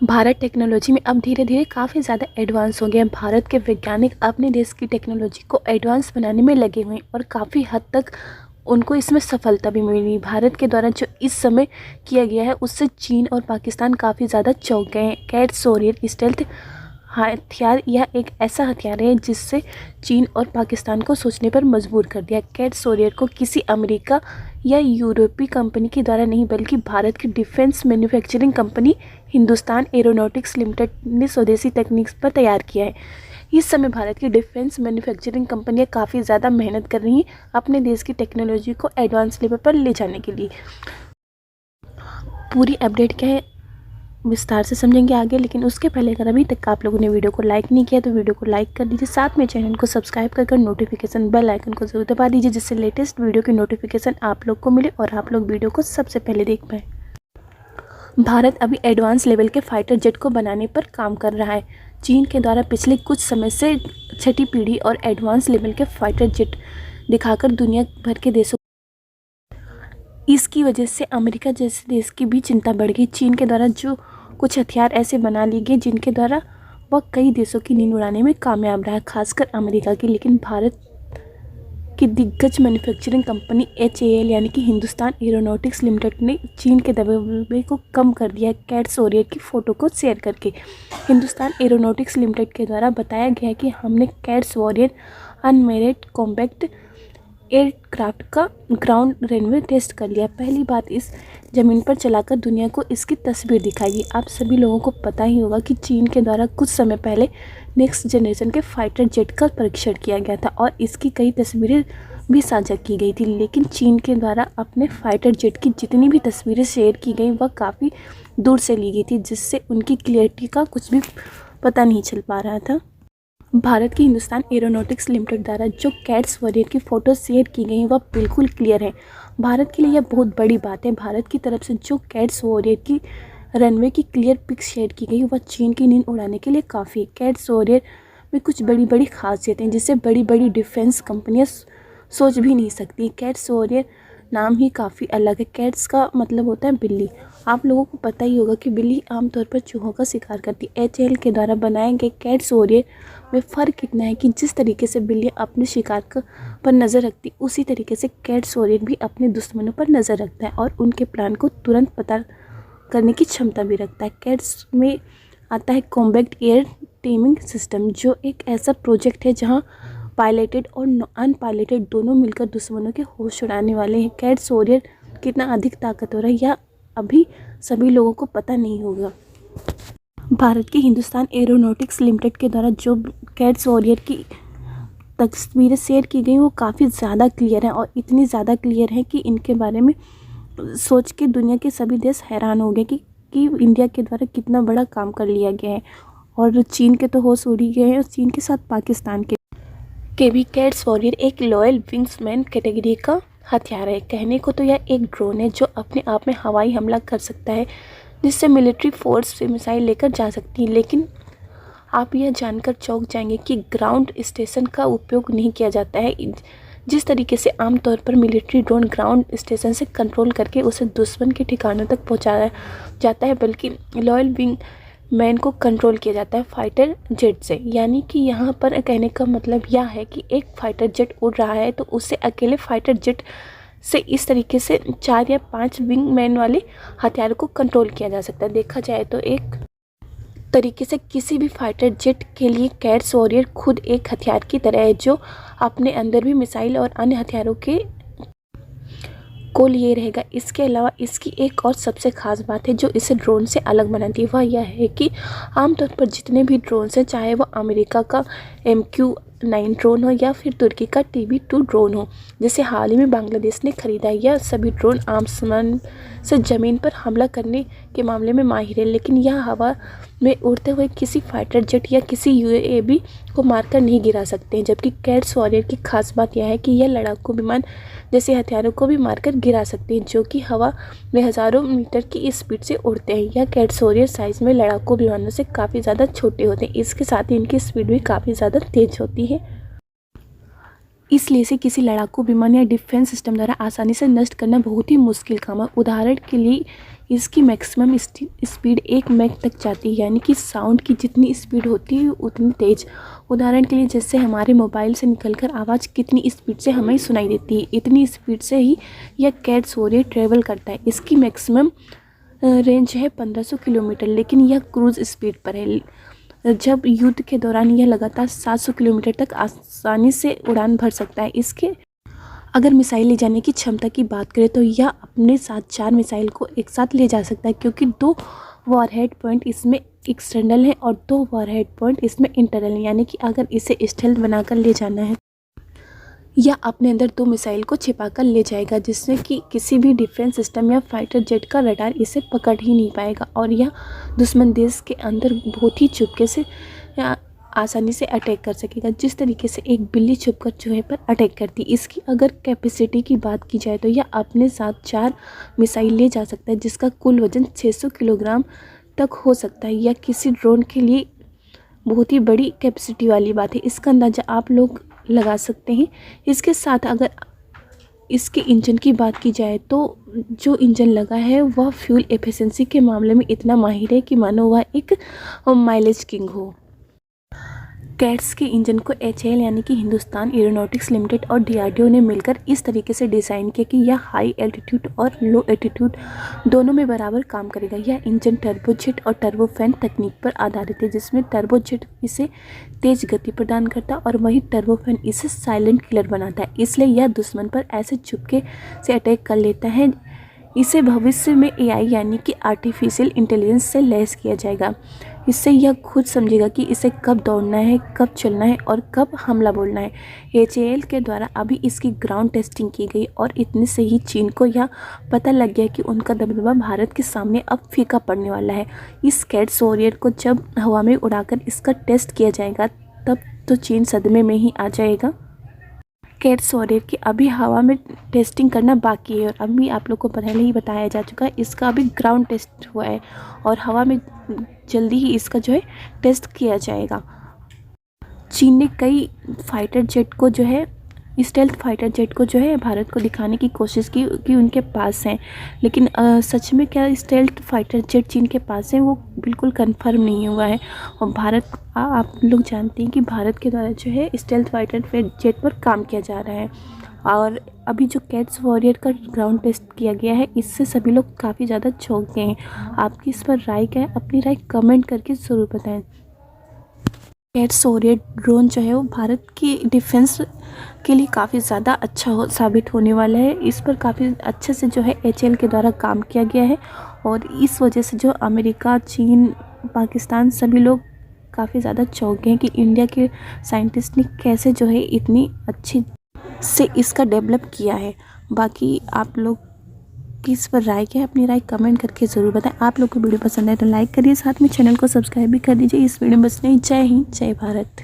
Bharat technology में अब धीरे धीरे काफ़ी ज़्यादा एडवांस हो गया है। भारत के वैज्ञानिक अपने देश की टेक्नोलॉजी को एडवांस बनाने में लगे हुए हैं और काफ़ी हद तक उनको इसमें सफलता भी मिली। भारत के द्वारा जो इस समय किया गया है उससे चीन और पाकिस्तान काफ़ी ज़्यादा चौंक गए हैं। कैट सोरियर स्टेल्थ हथियार यह एक ऐसा हथियार है जिससे चीन और पाकिस्तान को सोचने पर मजबूर कर दिया। कैट सोरियर को किसी अमेरिका या यूरोपीय कंपनी के द्वारा नहीं बल्कि भारत की defence manufacturing company Hindustan aeronautics limited ने स्वदेशी तकनीक पर तैयार किया है। इस समय भारत की डिफेंस मैन्युफैक्चरिंग कंपनियां काफ़ी ज़्यादा मेहनत कर रही हैं अपने देश की टेक्नोलॉजी को एडवांस लेवल पर ले जाने के लिए। पूरी अपडेट क्या है विस्तार से समझेंगे आगे, लेकिन उसके पहले अगर अभी तक आप लोगों ने वीडियो को लाइक नहीं किया तो वीडियो को लाइक कर दीजिए। साथ में चैनल को सब्सक्राइब कर नोटिफिकेशन बेल आइकन को जरूर दबा दीजिए जिससे लेटेस्ट वीडियो की नोटिफिकेशन आप लोग को मिले और आप लोग वीडियो को सबसे पहले देख पाएँ। भारत अभी एडवांस लेवल के फाइटर जेट को बनाने पर काम कर रहा है। चीन के द्वारा पिछले कुछ समय से छठी पीढ़ी और एडवांस लेवल के फाइटर जेट दिखाकर दुनिया भर के देशों इसकी वजह से अमेरिका जैसे देश की भी चिंता बढ़ गई। चीन के द्वारा जो कुछ हथियार ऐसे बना लिए गए जिनके द्वारा वह कई देशों की नींद उड़ाने में कामयाब रहा, खासकर अमेरिका की। लेकिन भारत की दिग्गज मैन्युफैक्चरिंग कंपनी HAL यानी कि हिंदुस्तान एरोनॉटिक्स लिमिटेड ने चीन के दबदबे को कम कर दिया। कैट सोरियर की फ़ोटो को शेयर करके हिंदुस्तान एरोनॉटिक्स लिमिटेड के द्वारा बताया गया कि हमने कैट सोरियर अनमेरिड कॉम्पैक्ट एयरक्राफ्ट का ग्राउंड रनवे टेस्ट कर लिया। पहली बात इस ज़मीन पर चलाकर दुनिया को इसकी तस्वीर दिखाई गई। आप सभी लोगों को पता ही होगा कि चीन के द्वारा कुछ समय पहले नेक्स्ट जनरेशन के फाइटर जेट का परीक्षण किया गया था और इसकी कई तस्वीरें भी साझा की गई थी। लेकिन चीन के द्वारा अपने फाइटर जेट की जितनी भी तस्वीरें शेयर की गई वह काफ़ी दूर से ली गई थी, जिससे उनकी क्लियरिटी का कुछ भी पता नहीं चल पा रहा था। भारत की हिंदुस्तान एरोनॉटिक्स लिमिटेड द्वारा जो कैट सोरियर की फ़ोटो शेयर की गई वह बिल्कुल क्लियर है। भारत के लिए यह बहुत बड़ी बात है। भारत की तरफ से जो कैट सोरियर की रनवे की क्लियर पिक शेयर की गई वह चीन की नींद उड़ाने के लिए काफ़ी। कैट सोरियर में कुछ बड़ी बड़ी खासियतें हैं जिससे बड़ी बड़ी डिफेंस कंपनियां सोच भी नहीं सकती। कैट सोरियर नाम ही काफ़ी अलग है। कैट्स का मतलब होता है बिल्ली। आप लोगों को पता ही होगा कि बिल्ली आमतौर पर चूहों का शिकार करती है। HAL के द्वारा बनाए गए कैट सोरियर में फ़र्क इतना है कि जिस तरीके से बिल्ली अपने शिकार पर नज़र रखती उसी तरीके से कैट सोरियर भी अपने दुश्मनों पर नज़र रखता है और उनके प्लान को तुरंत पता करने की क्षमता भी रखता है। कैट्स में आता है कॉम्बैक्ट एयर टीमिंग सिस्टम, जो एक ऐसा प्रोजेक्ट है जहां पायलटेड और अनपायलटेड दोनों मिलकर दुश्मनों के होश उड़ाने वाले हैं। कैट सोरियर कितना अधिक ताकतवर है यह अभी सभी लोगों को पता नहीं होगा। भारत की हिंदुस्तान एरोनॉटिक्स लिमिटेड के द्वारा जो कैट सोरियर की तस्वीरें शेयर की गई वो काफ़ी ज़्यादा क्लियर है और इतनी ज़्यादा क्लियर है कि इनके बारे में सोच के दुनिया के सभी देश हैरान हो गए कि इंडिया के द्वारा कितना बड़ा काम कर लिया गया है। और चीन के तो होश उड़ ही गए हैं और चीन के साथ पाकिस्तान के भी। कैट सोरियर एक लॉयल विंग्समैन कैटेगरी का हथियार है। कहने को तो यह एक ड्रोन है जो अपने आप में हवाई हमला कर सकता है, जिससे मिलिट्री फोर्स से मिसाइल लेकर जा सकती है। लेकिन आप यह जानकर चौंक जाएंगे कि ग्राउंड स्टेशन का उपयोग नहीं किया जाता है। जिस तरीके से आमतौर पर मिलिट्री ड्रोन ग्राउंड स्टेशन से कंट्रोल करके उसे दुश्मन के ठिकानों तक पहुंचाया जाता है, बल्कि लॉयल विंग मैन को कंट्रोल किया जाता है फाइटर जेट से। यानी कि यहाँ पर कहने का मतलब यह है कि एक फाइटर जेट उड़ रहा है तो उससे अकेले फाइटर जेट से इस तरीके से 4 या 5 विंग मैन वाले हथियार को कंट्रोल किया जा सकता है। देखा जाए तो एक तरीके से किसी भी फाइटर जेट के लिए कैट सोरियर खुद एक हथियार की तरह है जो अपने अंदर भी मिसाइल और अन्य हथियारों को लिए रहेगा। इसके अलावा इसकी एक और सबसे खास बात है जो इसे ड्रोन से अलग बनाती है, वह यह है कि आमतौर पर जितने भी ड्रोन्स हैं, चाहे वो अमेरिका का MQ-9 ड्रोन हो या फिर तुर्की का TB2 ड्रोन हो, जिसे हाल ही में बांग्लादेश ने खरीदा है, यह सभी ड्रोन आसमान से ज़मीन पर हमला करने के मामले में माहिर है। लेकिन यह हवा में उड़ते हुए किसी फाइटर जेट या किसी UAV को मारकर नहीं गिरा सकते हैं। जबकि कैट सोरियर की खास बात यह है कि यह लड़ाकू विमान जैसे हथियारों को भी मारकर गिरा सकते हैं, जो कि हवा में हज़ारों मीटर की स्पीड से उड़ते हैं। यह कैट सोरियर साइज़ में लड़ाकू विमानों से काफ़ी ज़्यादा छोटे होते हैं। इसके साथ ही इनकी स्पीड भी काफ़ी ज़्यादा तेज़ होती है, इसलिए से किसी लड़ाकू विमान या डिफेंस सिस्टम द्वारा आसानी से नष्ट करना बहुत ही मुश्किल काम है। उदाहरण के लिए इसकी मैक्सिमम स्पीड 1 मैक तक जाती है, यानी कि साउंड की जितनी स्पीड होती है उतनी तेज़। उदाहरण के लिए जैसे हमारे मोबाइल से निकलकर आवाज़ कितनी स्पीड से हमें सुनाई देती है, इतनी स्पीड से ही यह कैट्स वॉरियर ट्रेवल करता है। इसकी मैक्सिमम रेंज है 1500 किलोमीटर, लेकिन यह क्रूज़ स्पीड पर है। जब युद्ध के दौरान यह लगातार 700 किलोमीटर तक आसानी से उड़ान भर सकता है। इसके अगर मिसाइल ले जाने की क्षमता की बात करें तो यह अपने साथ 4 मिसाइल को एक साथ ले जा सकता है, क्योंकि 2 वॉरहेड पॉइंट इसमें एक्सटर्नल है और 2 वॉरहेड पॉइंट इसमें इंटरनल है। यानी कि अगर इसे स्टेल्थ बनाकर ले जाना है, यह अपने अंदर 2 मिसाइल को छिपाकर ले जाएगा, जिससे कि किसी भी डिफेंस सिस्टम या फाइटर जेट का रडार इसे पकड़ ही नहीं पाएगा और यह दुश्मन देश के अंदर बहुत ही चुपके से आसानी से अटैक कर सकेगा, जिस तरीके से एक बिल्ली छुपकर चूहे पर अटैक करती। इसकी अगर कैपेसिटी की बात की जाए तो यह अपने साथ 4 मिसाइल ले जा सकता है, जिसका कुल वजन 600 किलोग्राम तक हो सकता है। यह किसी ड्रोन के लिए बहुत ही बड़ी कैपेसिटी वाली बात है, इसका अंदाज़ा आप लोग लगा सकते हैं। इसके साथ अगर इसके इंजन की बात की जाए तो जो इंजन लगा है वह फ्यूल एफिशिएंसी के मामले में इतना माहिर है कि मानो वह एक माइलेज किंग हो। कैट्स के इंजन को HAL यानी कि हिंदुस्तान एरोनॉटिक्स लिमिटेड और DRDO ने मिलकर इस तरीके से डिज़ाइन किया कि यह हाई एल्टीट्यूड और लो एल्टीट्यूड दोनों में बराबर काम करेगा। यह इंजन टर्बोजेट और टर्बोफैन तकनीक पर आधारित है, जिसमें टर्बोजेट इसे तेज़ गति प्रदान करता है और वही टर्बोफैन इसे साइलेंट किलर बनाता है। इसलिए यह दुश्मन पर ऐसे चुपके से अटैक कर लेता है। इसे भविष्य में AI यानी कि आर्टिफिशियल इंटेलिजेंस से लैस किया जाएगा। इससे यह खुद समझेगा कि इसे कब दौड़ना है, कब चलना है और कब हमला बोलना है। HAL के द्वारा अभी इसकी ग्राउंड टेस्टिंग की गई और इतने से ही चीन को यह पता लग गया कि उनका दबदबा भारत के सामने अब फीका पड़ने वाला है। इस कैट्स वॉरियर को जब हवा में उड़ाकर इसका टेस्ट किया जाएगा तब तो चीन सदमे में ही आ जाएगा। कैट्स वॉरियर की अभी हवा में टेस्टिंग करना बाकी है और अभी आप लोग को पहले ही बताया जा चुका है, इसका अभी ग्राउंड टेस्ट हुआ है और हवा में जल्दी ही इसका जो है टेस्ट किया जाएगा। चीन ने कई फाइटर जेट को जो है स्टेल्थ फाइटर जेट को जो है भारत को दिखाने की कोशिश की कि उनके पास हैं, लेकिन सच में क्या स्टेल्थ फाइटर जेट चीन के पास है वो बिल्कुल कंफर्म नहीं हुआ है। और भारत आप लोग जानते हैं कि भारत के द्वारा जो है स्टेल्थ फाइटर जेट पर काम किया जा रहा है और अभी जो कैट्स वॉरियर का ग्राउंड टेस्ट किया गया है इससे सभी लोग काफ़ी ज़्यादा चौंक गए हैं। आपकी इस पर राय क्या है? अपनी राय कमेंट करके ज़रूर बताएं। कैट्स वॉरियर ड्रोन जो है वो भारत की डिफेंस के लिए काफ़ी ज़्यादा अच्छा साबित होने वाला है। इस पर काफ़ी अच्छे से जो है HAL के द्वारा काम किया गया है और इस वजह से जो अमेरिका, चीन, पाकिस्तान सभी लोग काफ़ी ज़्यादा चौंक गए हैं कि इंडिया के साइंटिस्ट ने कैसे जो है इतनी अच्छी से इसका डेवलप किया है। बाकी आप लोग की इस पर राय क्या है? अपनी राय कमेंट करके ज़रूर बताएं। आप लोग को वीडियो पसंद है तो लाइक करिए, साथ में चैनल को सब्सक्राइब भी कर दीजिए। इस वीडियो में बस नहीं। जय हिंद, जय भारत।